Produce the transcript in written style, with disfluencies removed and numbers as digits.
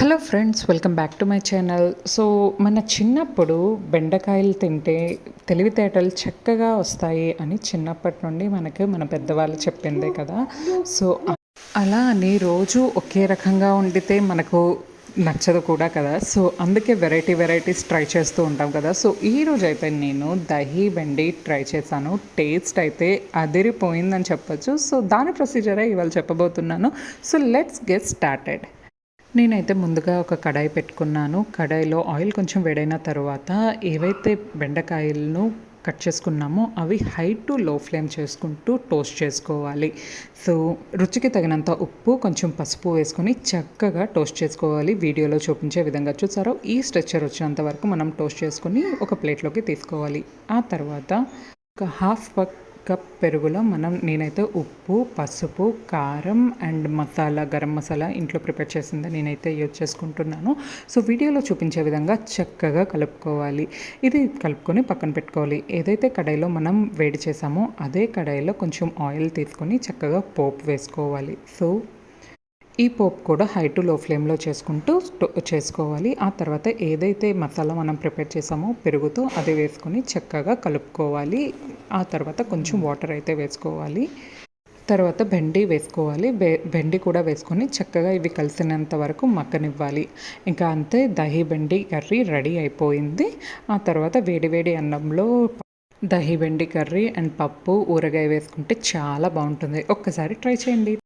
Hello friends, welcome back to my channel. So మన చిన్నప్పుడు బెండకాయలు తింటే తెలివితేటలు చక్కగా వస్తాయి అని చిన్నప్పటి నుండి మనకి మన పెద్దవాళ్ళు చెప్పిందే కదా. సో అలా అని రోజు ఒకే రకంగా వండితే మనకు నచ్చదు కూడా కదా. సో అందుకే వెరైటీస్ ట్రై చేస్తూ ఉంటాం కదా. సో ఈరోజు అయితే నేను దహీ బెండి ట్రై చేశాను. టేస్ట్ అయితే అదిరిపోయిందని చెప్పొచ్చు. సో దాని ప్రొసీజరే ఇవాళ చెప్పబోతున్నాను. So let's get started. నేనైతే ముందుగా ఒక కడాయి పెట్టుకున్నాను. కడాయిలో ఆయిల్ కొంచెం వేడైన తర్వాత ఏవైతే బెండకాయలను కట్ చేసుకున్నామో అవి హై టు లో ఫ్లేమ్ చేసుకుంటూ టోస్ట్ చేసుకోవాలి. సో రుచికి తగినంత ఉప్పు, కొంచెం పసుపు వేసుకొని చక్కగా టోస్ట్ చేసుకోవాలి. వీడియోలో చూపించే విధంగా చూసారో ఈ స్ట్రెచ్చర్ వచ్చేంత వరకు మనం టోస్ట్ చేసుకొని ఒక ప్లేట్లోకి తీసుకోవాలి. ఆ తర్వాత ఒక హాఫ్ కప్ పెరుగులో నేనైతే ఉప్పు, పసుపు, కారం అండ్ మసాలా, గరం మసాలా ఇంట్లో ప్రిపేర్ చేసింది నేనైతే యూజ్ చేసుకుంటున్నాను. సో వీడియోలో చూపించే విధంగా చక్కగా కలుపుకోవాలి. ఇది కలుపుకొని పక్కన పెట్టుకోవాలి. ఏదైతే కడాయిలో మనం వేడి చేసామో అదే కడాయిలో కొంచెం ఆయిల్ తీసుకొని చక్కగా పోపు వేసుకోవాలి. సో ఈ పోపు కూడా హై టు లో ఫ్లేమ్లో చేసుకుంటూ చేసుకోవాలి. ఆ తర్వాత ఏదైతే మసాలా మనం ప్రిపేర్ చేసామో పెరుగుతో అది వేసుకొని చక్కగా కలుపుకోవాలి. ఆ తర్వాత కొంచెం వాటర్ అయితే వేసుకోవాలి. తర్వాత బెండి వేసుకోవాలి. బెండి కూడా వేసుకొని చక్కగా ఇవి కలిసినంత వరకు మగ్గనివ్వాలి. ఇంకా అంతే, దహీ బెండి కర్రీ రెడీ అయిపోయింది. ఆ తర్వాత వేడి అన్నంలో దహీ బెండి కర్రీ అండ్ పప్పు, ఊరగాయ వేసుకుంటే చాలా బాగుంటుంది. ఒక్కసారి ట్రై చేయండి.